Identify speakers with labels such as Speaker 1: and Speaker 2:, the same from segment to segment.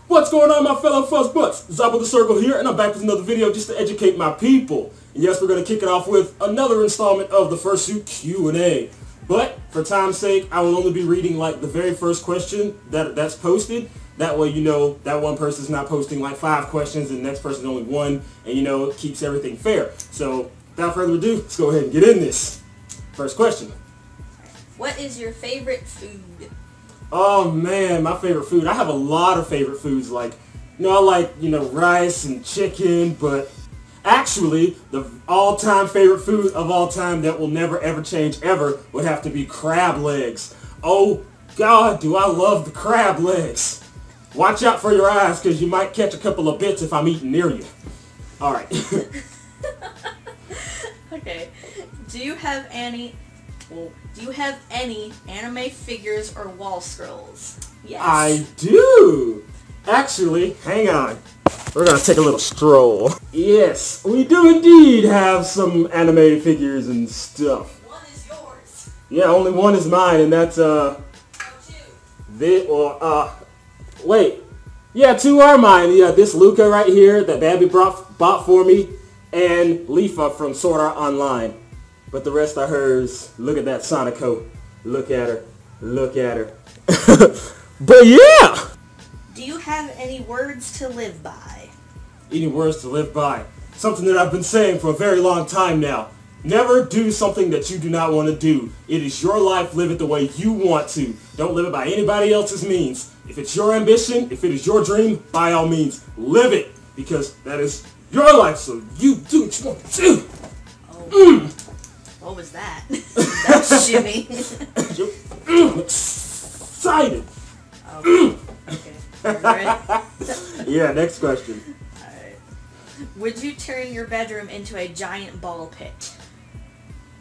Speaker 1: What's going on, my fellow fuzzbutts? Zabu the Sergal here, and I'm back with another video just to educate my people. And yes, we're going to kick it off with another installment of the Fursuit Q&A. But, for time's sake, I will only be reading like the very first question that's posted. That way, you know, that one person's not posting like 5 questions and the next person's only 1, and you know, it keeps everything fair. So, without further ado, let's go ahead and get in this. First question.
Speaker 2: What is your favorite food?
Speaker 1: Oh man, my favorite food. I have a lot of favorite foods. Like, you know, I like, you know, rice and chicken, but actually, the all-time favorite food of all time that will never ever change ever would have to be crab legs. Oh God, do I love the crab legs. Watch out for your eyes, because you might catch a couple of bits if I'm eating near you. Alright.
Speaker 2: Okay. Do you have any anime figures or wall scrolls? Yes.
Speaker 1: I do! Actually, hang on. We're gonna take a little stroll. Yes, we do indeed have some anime figures and stuff.
Speaker 2: One is yours.
Speaker 1: Yeah, only one is mine, and that's, wait. Yeah, 2 are mine. Yeah, this Luca right here that Babby bought for me, and Leafa from Sword Art Online. But the rest are hers. Look at that Sonico. Look at her. Look at her. But yeah!
Speaker 2: Do you have any words to live by?
Speaker 1: Any words to live by? Something that I've been saying for a very long time now. Never do something that you do not want to do. It is your life. Live it the way you want to. Don't live it by anybody else's means. If it's your ambition, if it is your dream, by all means, live it. Because that is your life, so you do what you want to do.
Speaker 2: Oh. What was that? That's shimmy.
Speaker 1: I'm excited.
Speaker 2: Oh, okay. Ready?
Speaker 1: Yeah, next question.
Speaker 2: Alright. Would you turn your bedroom into a giant ball pit?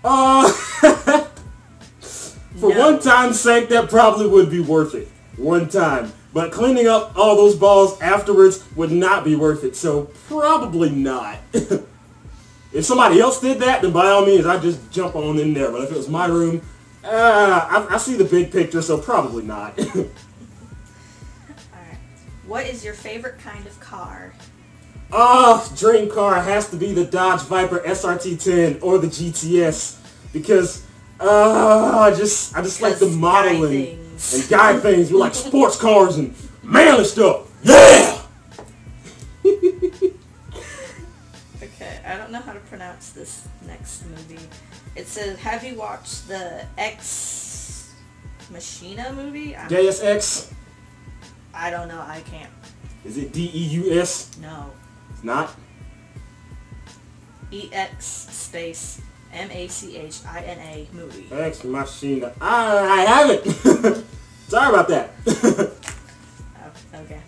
Speaker 1: For one time's sake, that probably would be worth it. One time. But cleaning up all those balls afterwards would not be worth it, so probably not. If somebody else did that, then by all means, I'd just jump on in there. But if it was my room, I see the big picture, so probably not.
Speaker 2: Alright. What is your favorite kind of car?
Speaker 1: Dream car has to be the Dodge Viper SRT10 or the GTS. Because, I just like the modeling and guy things. We like sports cars and manly stuff. Yeah!
Speaker 2: Okay, I don't know how to pronounce this next movie. It says, have you watched the Ex Machina movie?
Speaker 1: JSX?
Speaker 2: I don't know, I can't.
Speaker 1: Is it DEUS?
Speaker 2: No.
Speaker 1: It's not?
Speaker 2: EX space MACHINA movie.
Speaker 1: Ex Machina. I haven't. Sorry about that.
Speaker 2: Oh, okay.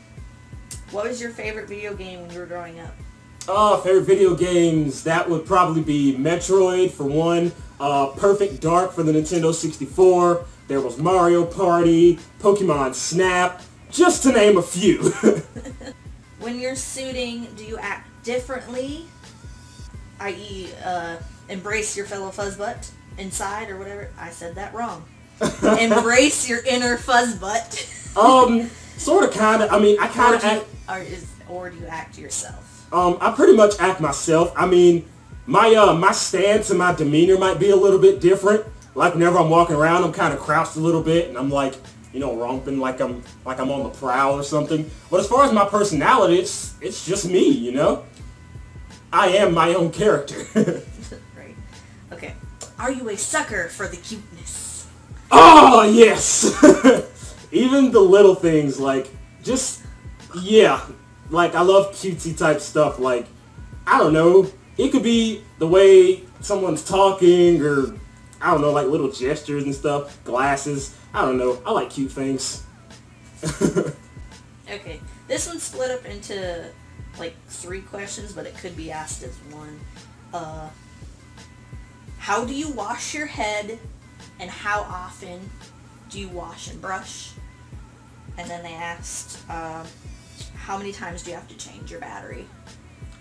Speaker 2: What was your favorite video game when you were growing up?
Speaker 1: Favorite video games, that would probably be Metroid for one, Perfect Dark for the Nintendo 64, there was Mario Party, Pokemon Snap, just to name a few.
Speaker 2: When you're suiting, do you act differently? I.e., embrace your fellow fuzzbutt inside or whatever? I said that wrong. Embrace your inner fuzzbutt.
Speaker 1: Sort of, kind of. I mean, I kind of act...
Speaker 2: Or do you act yourself?
Speaker 1: I pretty much act myself. I mean, my stance and my demeanor might be a little bit different. Like whenever I'm walking around, I'm kind of crouched a little bit, and I'm like, you know, romping like I'm on the prowl or something. But as far as my personality, it's just me, you know. I am my own character.
Speaker 2: Right. Okay. Are you a sucker for the cuteness?
Speaker 1: Oh yes. Even the little things, like just yeah. Like, I love cutesy type stuff, like, I don't know, it could be the way someone's talking, or, I don't know, like little gestures and stuff, glasses, I don't know, I like cute things.
Speaker 2: Okay, this one's split up into, like, 3 questions, but it could be asked as one. How do you wash your head, and how often do you wash and brush? And then they asked, how many times do you have to change your battery?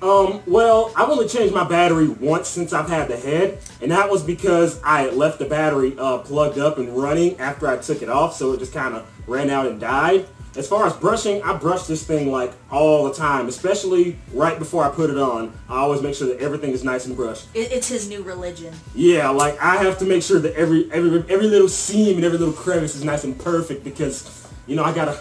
Speaker 1: Well, I've only changed my battery once since I've had the head, and that was because I had left the battery plugged up and running after I took it off, so it just kind of ran out and died. As far as brushing, I brush this thing like all the time, especially right before I put it on. I always make sure that everything is nice and brushed.
Speaker 2: It's his new religion.
Speaker 1: Yeah, like I have to make sure that every little seam and every little crevice is nice and perfect because, you know, I gotta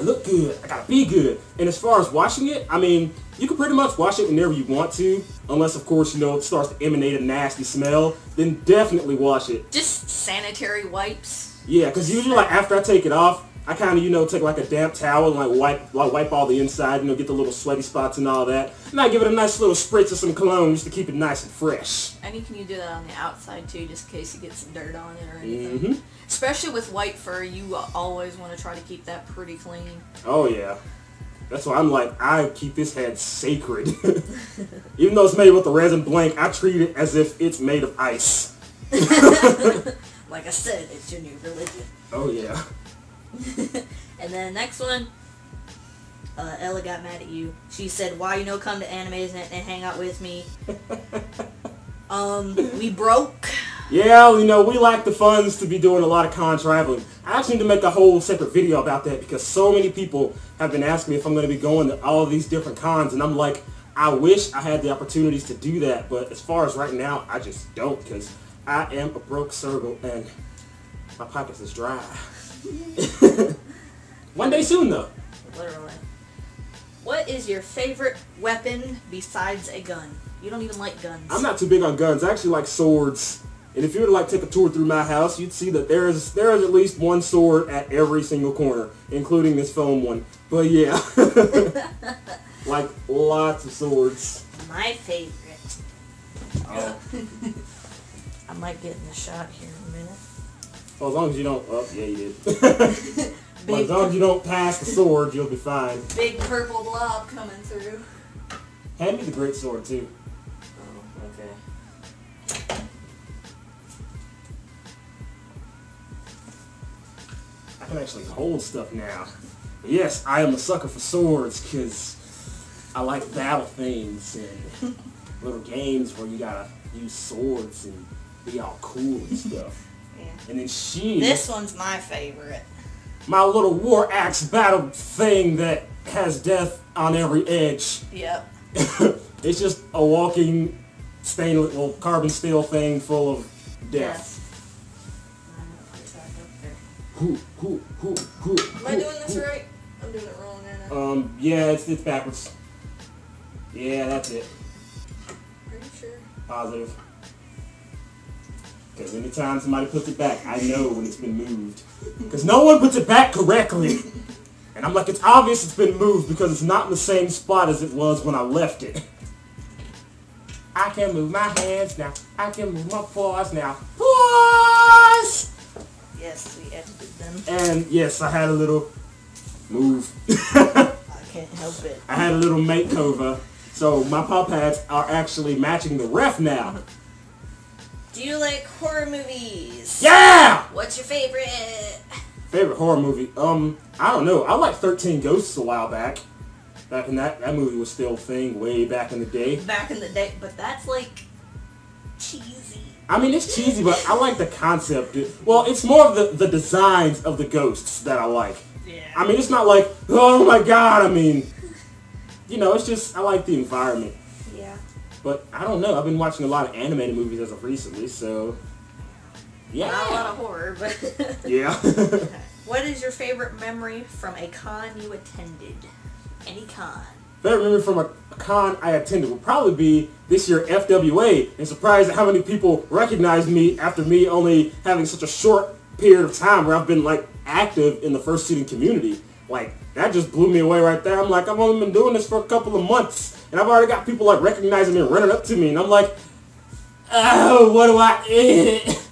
Speaker 1: look good. I gotta be good. And as far as washing it, I mean, you can pretty much wash it whenever you want to, unless of course, you know, it starts to emanate a nasty smell. Then definitely wash it.
Speaker 2: Just sanitary wipes.
Speaker 1: Yeah, because usually like after I take it off, I kind of, you know, take like a damp towel and like wipe all the inside, you know, get the little sweaty spots and all that. And I give it a nice little spritz of some cologne just to keep it nice and fresh.
Speaker 2: And can you do that on the outside too, just in case you get some dirt on it or anything?
Speaker 1: Mm-hmm.
Speaker 2: Especially with white fur, you always want to try to keep that pretty clean.
Speaker 1: Oh yeah. That's why I'm like, I keep this head sacred. Even though it's made with a resin blank, I treat it as if it's made of ice.
Speaker 2: Like I said, it's your new religion.
Speaker 1: Oh yeah.
Speaker 2: And then next one, Ella got mad at you. She said, why you no come to Animes and hang out with me? We broke.
Speaker 1: Yeah, you know, we lack the funds to be doing a lot of con traveling. I actually need to make a whole separate video about that because so many people have been asking me if I'm going to be going to all of these different cons, and I'm like, I wish I had the opportunities to do that, but as far as right now, I just don't because I am a broke Sergal and my pockets is dry. One day soon, though.
Speaker 2: Literally. What is your favorite weapon besides a gun? You don't even like guns.
Speaker 1: I'm not too big on guns. I actually like swords. And if you were to like take a tour through my house, you'd see that there is at least one sword at every single corner, including this foam one. But yeah, like lots of swords.
Speaker 2: My favorite.
Speaker 1: Oh.
Speaker 2: I might get in the shot here in a minute.
Speaker 1: Well, as long as you don't. Oh, yeah, you did. Well, as long as you don't pass the sword, you'll be fine.
Speaker 2: Big purple blob coming through.
Speaker 1: Hand me the great sword too.
Speaker 2: Oh, okay.
Speaker 1: I can actually hold stuff now. But yes, I am a sucker for swords because I like battle things and little games where you gotta use swords and be all cool and stuff.
Speaker 2: Yeah.
Speaker 1: And then she...
Speaker 2: This one's my favorite.
Speaker 1: My little war axe battle thing that has death on every edge.
Speaker 2: Yep.
Speaker 1: It's just a walking stainless, well, carbon steel thing full of death.
Speaker 2: Am I doing this right? I'm doing it wrong, Anna.
Speaker 1: Yeah, it's backwards. Yeah, that's it.
Speaker 2: Are you sure?
Speaker 1: Positive. Because anytime somebody puts it back, I know when it's been moved. Because no one puts it back correctly. And I'm like, it's obvious it's been moved because it's not in the same spot as it was when I left it. I can move my hands now. I can move my paws now. Paws!
Speaker 2: Yes, we edited them.
Speaker 1: And yes, I had a little move.
Speaker 2: I can't help it.
Speaker 1: I had a little makeover. So my paw pads are actually matching the ref now.
Speaker 2: Do you like horror movies?
Speaker 1: Yeah!
Speaker 2: What's your favorite?
Speaker 1: Favorite horror movie? I don't know. I liked 13 Ghosts a while back. Back in that movie was still a thing way back in the day.
Speaker 2: Back in the day, but that's like cheesy.
Speaker 1: I mean, it's cheesy, but I like the concept. Well, it's more of the designs of the ghosts that I like.
Speaker 2: Yeah.
Speaker 1: I mean, it's not like, oh my god, I mean, you know, it's just, I like the environment.
Speaker 2: Yeah.
Speaker 1: But I don't know. I've been watching a lot of animated movies as of recently, so yeah.
Speaker 2: Not a lot of horror, but
Speaker 1: Yeah.
Speaker 2: What is your favorite memory from a con you attended? Any con?
Speaker 1: Favorite memory from a con I attended would probably be this year FWA, and surprised at how many people recognized me after me only having such a short period of time where I've been like active in the fursuiting community. Like, that just blew me away right there. I'm like, I've only been doing this for a couple of months, and I've already got people like recognizing me and running up to me, and I'm like, oh, what do I eat?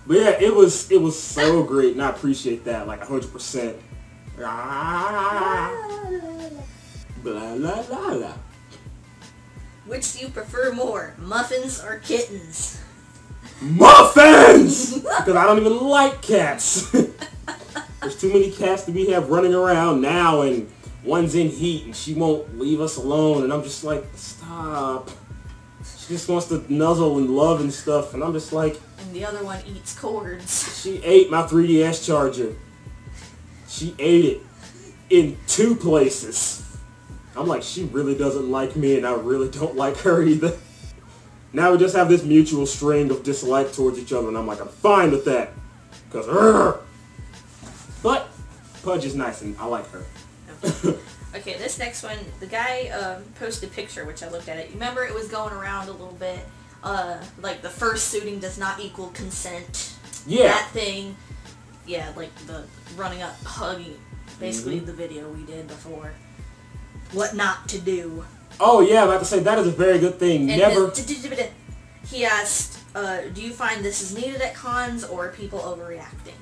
Speaker 1: But yeah, it was so great, and I appreciate that, like 100%. Blah, blah, blah, blah.
Speaker 2: Which do you prefer more, muffins or kittens?
Speaker 1: Muffins! Because I don't even like cats. There's too many cats that we have running around now, and one's in heat and she won't leave us alone, and I'm just like, stop. She just wants to nuzzle and love and stuff, and I'm just like...
Speaker 2: And the other one eats cords.
Speaker 1: She ate my 3DS charger. She ate it in 2 places. I'm like, she really doesn't like me, and I really don't like her either. Now we just have this mutual string of dislike towards each other, and I'm like, I'm fine with that. Because, but Pudge is nice, and I like her.
Speaker 2: Okay, this next one, the guy posted a picture, which I looked at it. You remember it was going around a little bit, like the fursuiting does not equal consent.
Speaker 1: Yeah.
Speaker 2: That thing. Yeah, like the running up, hugging. Basically the video we did before. What not to do.
Speaker 1: Oh yeah, I'm about to say, that is a very good thing.
Speaker 2: And
Speaker 1: Never...
Speaker 2: He asked, do you find this is needed at cons, or are people overreacting?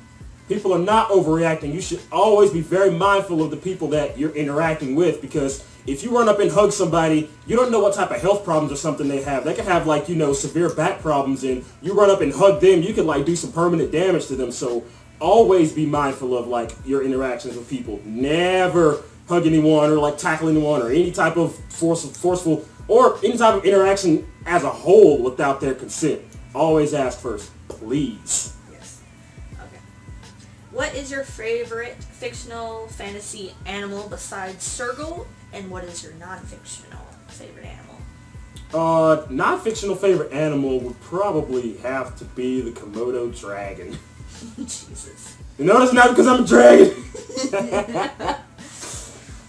Speaker 1: People are not overreacting. You should always be very mindful of the people that you're interacting with, because if you run up and hug somebody, you don't know what type of health problems or something they have. They could have, like, you know, severe back problems, and you run up and hug them, you could, like, do some permanent damage to them. So always be mindful of, like, your interactions with people. Never hug anyone or, like, tackle anyone or any type of forceful or any type of interaction as a whole without their consent. Always ask first, please.
Speaker 2: What is your favorite fictional fantasy animal besides Sergal, and what is your non-fictional favorite animal?
Speaker 1: Non-fictional favorite animal would probably have to be the Komodo dragon.
Speaker 2: Jesus.
Speaker 1: You notice not because I'm a dragon.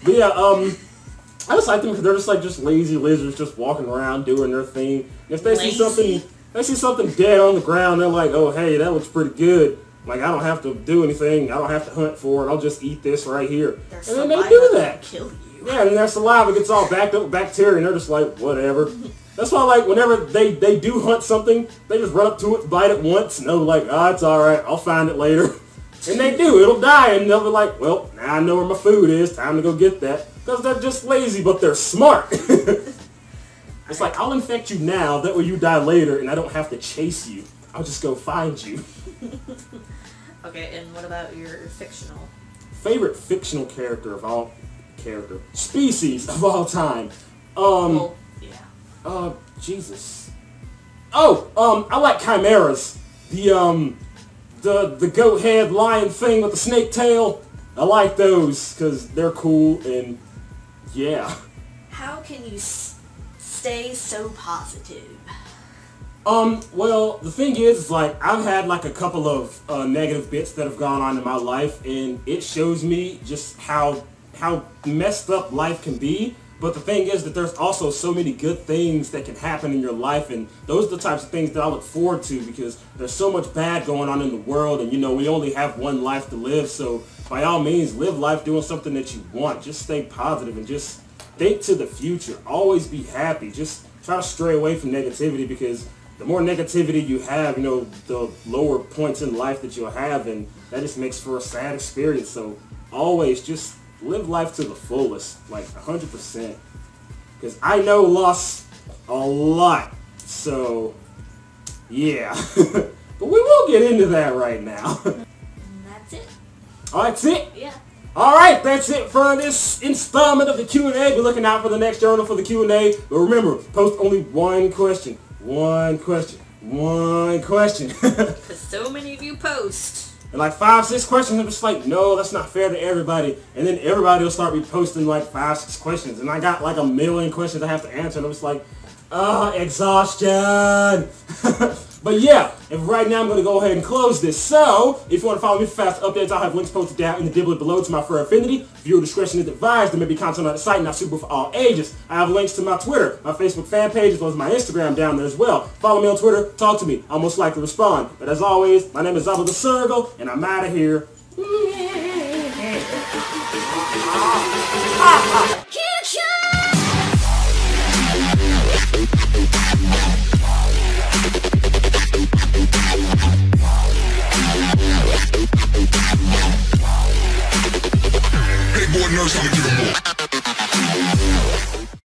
Speaker 1: But yeah, I just like them because they're just like lazy lizards just walking around doing their thing. If they see something dead on the ground, they're like, oh hey, that looks pretty good. Like, I don't have to do anything. I don't have to hunt for it. I'll just eat this right here. And then they do that.
Speaker 2: Kill you.
Speaker 1: Yeah, and their saliva gets all backed up with bacteria, and they're just like, whatever. That's why, like, whenever they do hunt something, they just run up to it, bite it once, and they're like, it's alright, I'll find it later. And they do. It'll die, and they'll be like, well, now I know where my food is. Time to go get that. Because they're just lazy, but they're smart. It's like, I'll infect you now, that way you die later, and I don't have to chase you. I'll just go find you.
Speaker 2: Okay, and what about your fictional?
Speaker 1: Favorite fictional character of all... species of all time.
Speaker 2: Well, yeah.
Speaker 1: Jesus. Oh, I like chimeras. The goat head lion thing with the snake tail. I like those, because they're cool, and yeah.
Speaker 2: How can you stay so positive?
Speaker 1: Well, the thing is, like, I've had, like, a couple of, negative bits that have gone on in my life, and it shows me just how messed up life can be. But the thing is that there's also so many good things that can happen in your life, and those are the types of things that I look forward to, because there's so much bad going on in the world, and, you know, we only have one life to live, so by all means, live life doing something that you want. Just stay positive and just think to the future. Always be happy. Just try to stray away from negativity, because the more negativity you have, you know, the lower points in life that you'll have, and that just makes for a sad experience. So always just live life to the fullest, like 100%. Because I know lost a lot, so yeah. But we will get into that right now.
Speaker 2: And that's it.
Speaker 1: Oh, that's it?
Speaker 2: Yeah.
Speaker 1: Alright, that's it for this installment of the Q&A. Be looking out for the next journal for the Q&A. But remember, post only one question. One question.
Speaker 2: Because so many of you post.
Speaker 1: And like 5, 6 questions, I'm just like, no, that's not fair to everybody. And then everybody will start reposting like 5, 6 questions. And I got like a million questions I have to answer. And I'm just like, exhaustion. But yeah, and right now I'm going to go ahead and close this. So, if you want to follow me for fast updates, I'll have links posted down in the diblet below to my fur affinity. Viewer discretion is advised. There may be content on the site not suitable for all ages. I have links to my Twitter, my Facebook fan page, as well as my Instagram down there as well. Follow me on Twitter, talk to me. I'll most likely respond. But as always, my name is Zabu the Sergal, and I'm out of here.